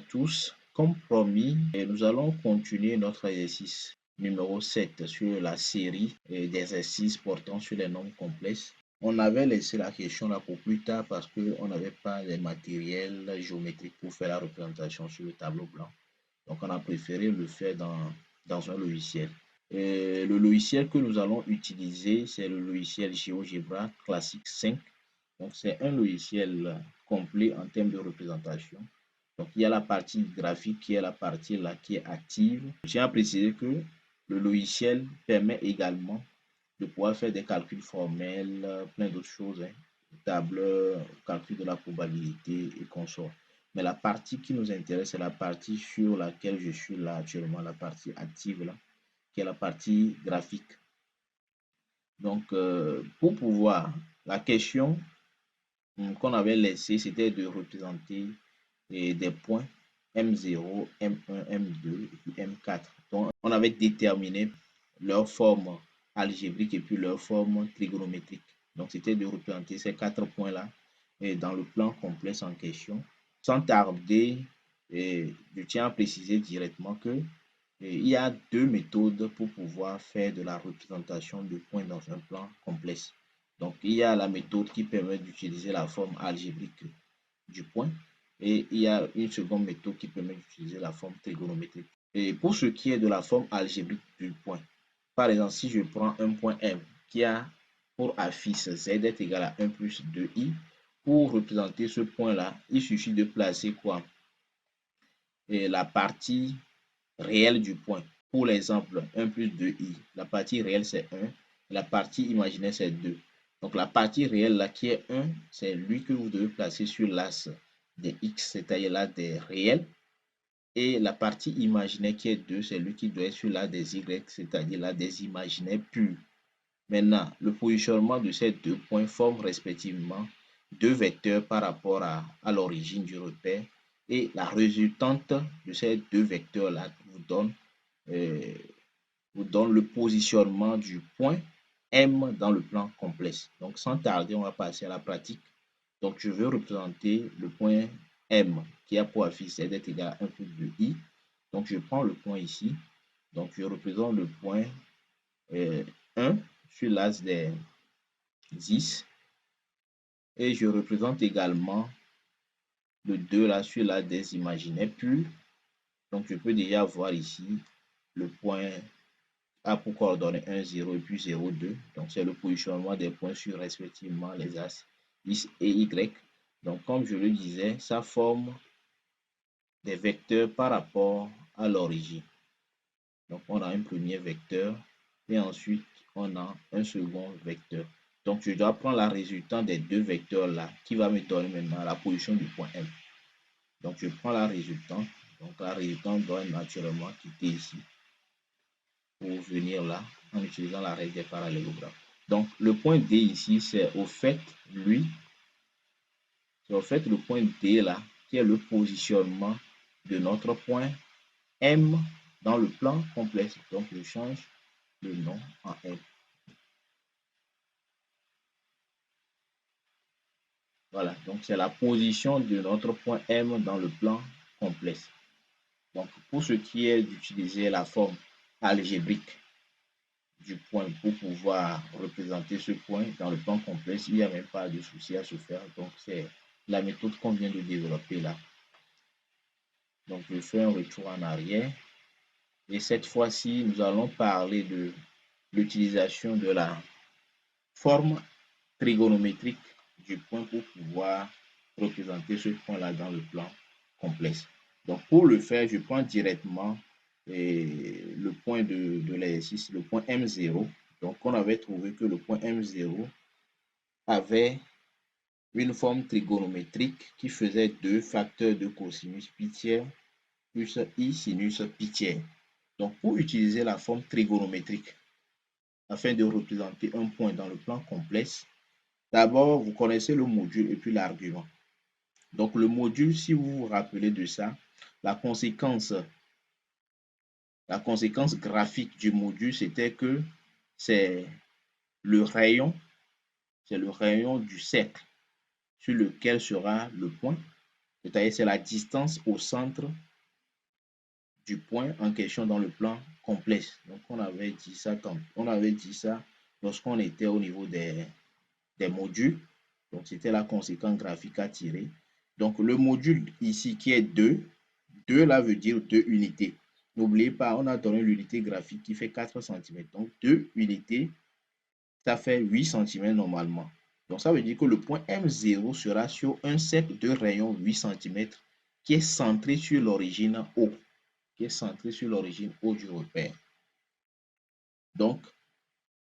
tous. Comme promis, nous allons continuer notre exercice numéro 7 sur la série d'exercices portant sur les nombres complexes. On avait laissé la question là pour plus tard parce qu'on n'avait pas les matériels géométriques pour faire la représentation sur le tableau blanc. Donc, on a préféré le faire dans un logiciel. Le logiciel que nous allons utiliser, c'est le logiciel GeoGebra Classic 5. Donc, c'est un logiciel complet en termes de représentation. Donc, il y a la partie graphique qui est la partie là qui est active. Je tiens à préciser que le logiciel permet également de pouvoir faire des calculs formels, plein d'autres choses, tableur, calcul de la probabilité et consorts. Mais la partie qui nous intéresse, c'est la partie sur laquelle je suis là actuellement, la partie active là, qui est la partie graphique. Donc, pour pouvoir, la question qu'on avait laissée, c'était de représenter des points M0, M1, M2 et puis M4. Donc, on avait déterminé leur forme algébrique et puis leur forme trigonométrique. Donc, c'était de représenter ces 4 points-là dans le plan complexe en question. Sans tarder, je tiens à préciser directement que il y a deux méthodes pour pouvoir faire de la représentation de points dans un plan complexe. Donc, il y a la méthode qui permet d'utiliser la forme algébrique du point et il y a une seconde méthode qui permet d'utiliser la forme trigonométrique. Et pour ce qui est de la forme algébrique du point, par exemple, si je prends un point M qui a pour affiche Z est égal à 1 plus 2i, pour représenter ce point-là, il suffit de placer quoi? Et la partie réelle du point. Pour l'exemple, 1 plus 2i, la partie réelle c'est 1, la partie imaginaire c'est 2. Donc la partie réelle là qui est 1, c'est lui que vous devez placer sur l'axe des x, c'est-à-dire là des réels. Et la partie imaginaire qui est 2, c'est lui qui doit être sur l'axe des y, c'est-à-dire là des imaginaires purs. Maintenant, le positionnement de ces deux points forme respectivement deux vecteurs par rapport à l'origine du repère. Et la résultante de ces deux vecteurs-là vous donne le positionnement du point M dans le plan complexe. Donc, sans tarder, on va passer à la pratique. Donc, je veux représenter le point M qui a pour affiche Z est égal à 1 plus 2i. Donc, je prends le point ici. Donc, je représente le point 1 sur l'axe des 10. Et je représente également le 2 là sur l'axe des imaginaires purs. Donc, je peux déjà voir ici le point A pour coordonner 1, 0 et puis 0, 2. Donc, c'est le positionnement des points sur respectivement les axes X et Y. Donc, comme je le disais, ça forme des vecteurs par rapport à l'origine. Donc, on a un premier vecteur et ensuite, on a un second vecteur. Donc, je dois prendre la résultante des deux vecteurs-là qui va me donner maintenant la position du point M. Donc, je prends la résultante. Donc, la résultante doit naturellement quitter ici pour venir là en utilisant la règle des parallélogrammes. Donc, le point D ici, c'est au fait, lui, c'est au fait le point D là, qui est le positionnement de notre point M dans le plan complexe. Donc, je change le nom en M. Voilà, donc c'est la position de notre point M dans le plan complexe. Donc, pour ce qui est d'utiliser la forme algébrique du point pour pouvoir représenter ce point dans le plan complexe, il n'y a même pas de souci à se faire. Donc, c'est la méthode qu'on vient de développer là. Donc, je fais un retour en arrière. Et cette fois-ci, nous allons parler de l'utilisation de la forme trigonométrique du point pour pouvoir représenter ce point-là dans le plan complexe. Donc, pour le faire, je prends directement le point de l'exercice, le point M0. Donc, on avait trouvé que le point M0 avait une forme trigonométrique qui faisait 2 facteurs de cosinus pi tiers plus i sinus pi tiers. Donc, pour utiliser la forme trigonométrique afin de représenter un point dans le plan complexe, d'abord, vous connaissez le module et puis l'argument. Donc, le module, si vous vous rappelez de ça, la conséquence graphique du module, c'était que c'est le rayon du cercle sur lequel sera le point. C'est-à-dire c'est la distance au centre du point en question dans le plan complexe. Donc, on avait dit ça lorsqu'on était au niveau des modules. Donc, c'était la conséquence graphique à tirer. Donc, le module ici qui est 2, 2 là veut dire 2 unités. N'oubliez pas, on a donné l'unité graphique qui fait 4 cm. Donc, 2 unités, ça fait 8 cm normalement. Donc, ça veut dire que le point M0 sera sur un cercle de rayon 8 cm qui est centré sur l'origine O, qui est centré sur l'origine O du repère. Donc,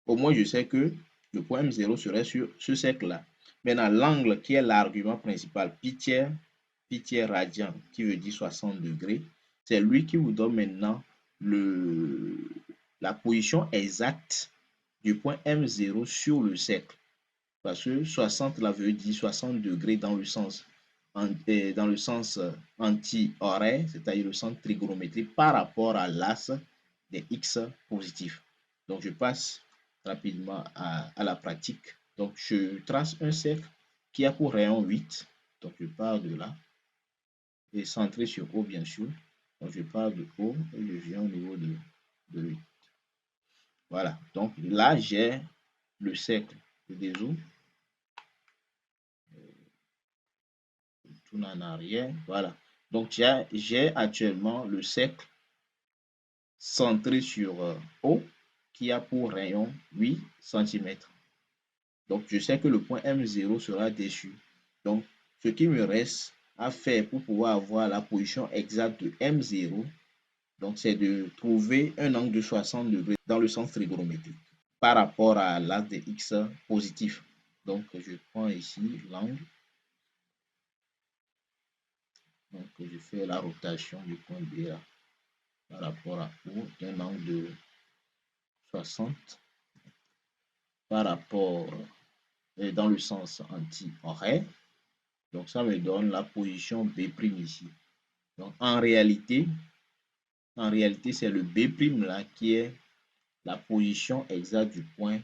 au moins, je sais que le point M0 serait sur ce cercle-là. Maintenant, l'angle qui est l'argument principal, pi tiers radian, qui veut dire 60 degrés, c'est lui qui vous donne maintenant la position exacte du point M0 sur le cercle. Parce que 60 là veut dire 60 degrés dans le sens anti-horaire, c'est-à-dire le sens trigonométrique par rapport à l'axe des x positifs. Donc, je passe rapidement à la pratique. Donc, je trace un cercle qui a pour rayon 8. Donc, je pars de là. Et centré sur O, bien sûr. Donc, je pars de O et je viens au niveau de 8. Voilà. Donc, là, j'ai le cercle. Je dézoome. Tourne en arrière. Voilà. Donc, j'ai actuellement le cercle centré sur O qui a pour rayon 8 cm. Donc, je sais que le point M0 sera dessus. Donc, ce qui me reste à faire pour pouvoir avoir la position exacte de M0, donc c'est de trouver un angle de 60 degrés dans le sens trigonométrique par rapport à l'axe de X positif. Donc, je prends ici l'angle. Donc, je fais la rotation du point B là, par rapport à O d'un angle de 60 par rapport dans le sens anti-horaire. Donc, ça me donne la position B' ici. Donc, en réalité, c'est le B' là qui est la position exacte du point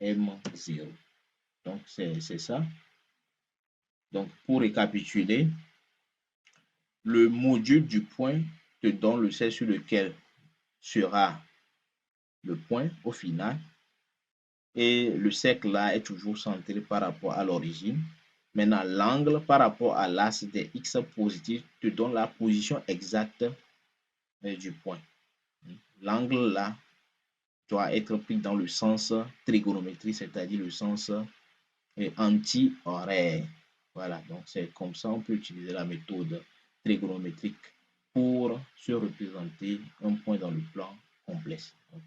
M0. Donc, c'est ça. Donc, pour récapituler, le module du point te donne le cercle sur lequel sera le point au final. Et le cercle là est toujours centré par rapport à l'origine. Maintenant, l'angle par rapport à l'axe des X positifs te donne la position exacte du point. L'angle là doit être pris dans le sens trigonométrique, c'est-à-dire le sens anti-horaire. Voilà, donc c'est comme ça on peut utiliser la méthode trigonométrique pour se représenter un point dans le plan complexe. Donc,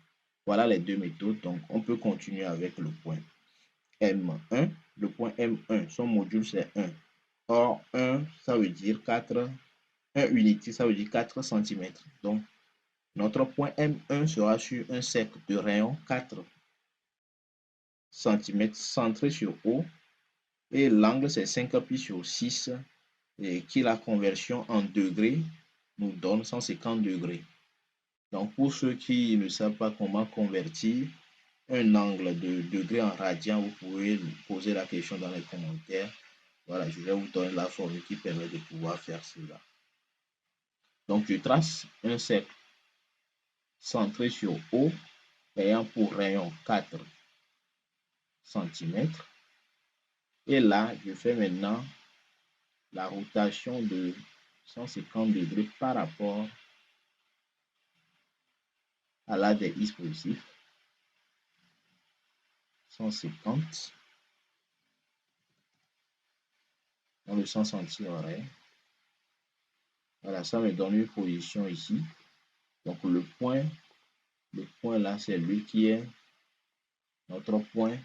voilà les deux méthodes. Donc, on peut continuer avec le point M1. Le point M1, son module c'est 1. Or, 1, ça veut dire 4. 1 unité, ça veut dire 4 cm. Donc, notre point M1 sera sur un cercle de rayon 4 cm centré sur O. Et l'angle, c'est 5 pi sur 6, et qui la conversion en degrés nous donne 150 degrés. Donc, pour ceux qui ne savent pas comment convertir un angle de degrés en radian, vous pouvez poser la question dans les commentaires. Voilà, je vais vous donner la formule qui permet de pouvoir faire cela. Donc, je trace un cercle centré sur O, ayant pour rayon 4 cm. Et là, je fais maintenant la rotation de 150 degrés par rapport à l'axe des X positifs. 150 dans le sens anti-horaire. Voilà, ça me donne une position ici. Donc le point là, c'est lui qui est notre point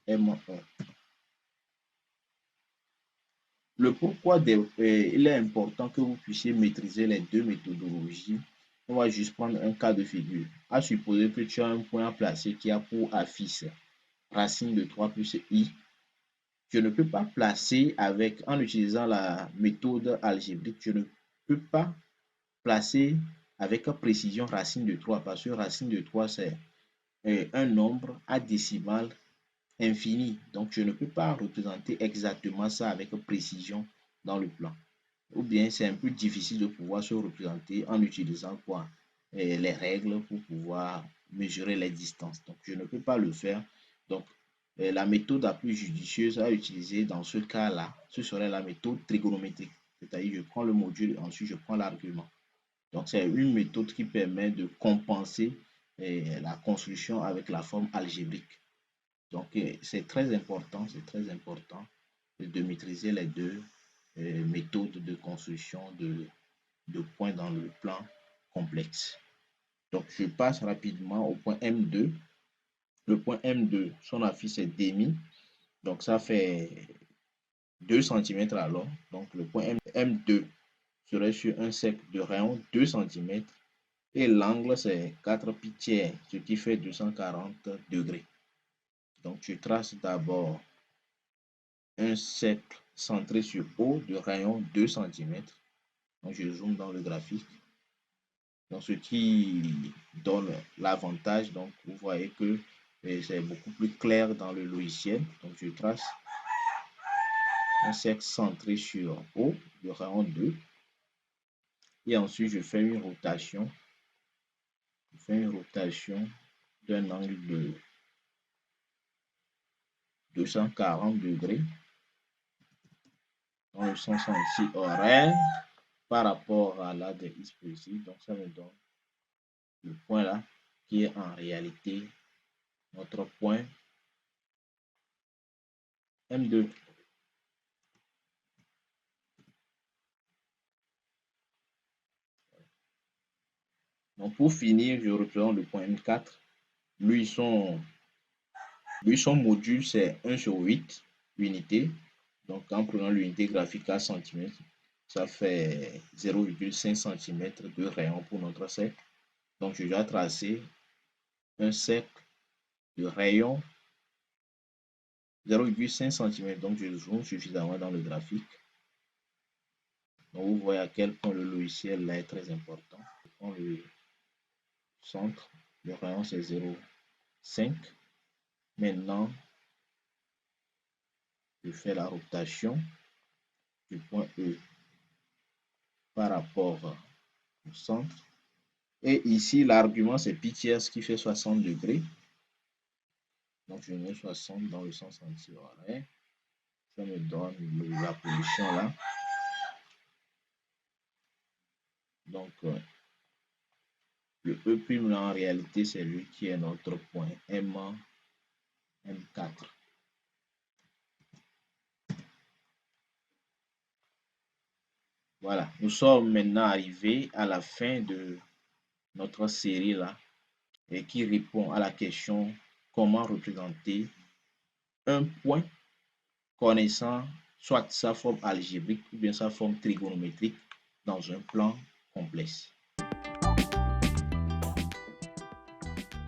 M1. Le pourquoi il est important que vous puissiez maîtriser les deux méthodologies. On va juste prendre un cas de figure. À supposer que tu as un point à placer qui a pour affiche racine de 3 plus i. Je ne peux pas placer en utilisant la méthode algébrique, je ne peux pas placer avec précision racine de 3 parce que racine de 3 c'est un nombre à décimale infini. Donc, je ne peux pas représenter exactement ça avec précision dans le plan. ou bien c'est un peu difficile de pouvoir se représenter en utilisant quoi? Les règles pour pouvoir mesurer les distances. Donc, je ne peux pas le faire. Donc, la méthode la plus judicieuse à utiliser dans ce cas-là, ce serait la méthode trigonométrique. C'est-à-dire, je prends le module et ensuite je prends l'argument. Donc, c'est une méthode qui permet de compenser la construction avec la forme algébrique. Donc, c'est très important de maîtriser les deux méthodes de construction de points dans le plan complexe. Donc, je passe rapidement au point M2. Le point M2, son affiche est demi. Donc, ça fait 2 cm alors. Donc, le point M2 serait sur un cercle de rayon 2 cm et l'angle c'est 4 pi tiers, ce qui fait 240 degrés. Donc, je trace d'abord un cercle centré sur O de rayon 2 cm. Donc, je zoome dans le graphique. Donc, ce qui donne l'avantage, donc vous voyez que c'est beaucoup plus clair dans le logiciel. Donc, je trace un cercle centré sur O de rayon 2. Et ensuite, je fais une rotation. Je fais une rotation d'un angle de 240 degrés dans le sens anti-horaire par rapport à la de X précis. Donc, ça me donne le point là qui est en réalité notre point M2. Donc, pour finir, je représente le point M4. Lui, son module, c'est 1 sur 8 unités. Donc, en prenant l'unité graphique à cm, ça fait 0,5 cm de rayon pour notre cercle. Donc, je dois tracer un cercle de rayon 0,5 cm. Donc, je zoome suffisamment dans le graphique. Donc, vous voyez à quel point le logiciel là est très important. Je prends le centre, le rayon c'est 0,5. Maintenant, je fais la rotation du point E par rapport au centre. Et ici, l'argument, c'est pi tiers qui fait 60 degrés. Donc, je mets 60 dans le sens anti-horaire. Ça me donne la position là. Donc, le E' là, en réalité, c'est lui qui est notre point M1, M4. Voilà, nous sommes maintenant arrivés à la fin de notre série là et qui répond à la question comment représenter un point connaissant soit sa forme algébrique ou bien sa forme trigonométrique dans un plan complexe.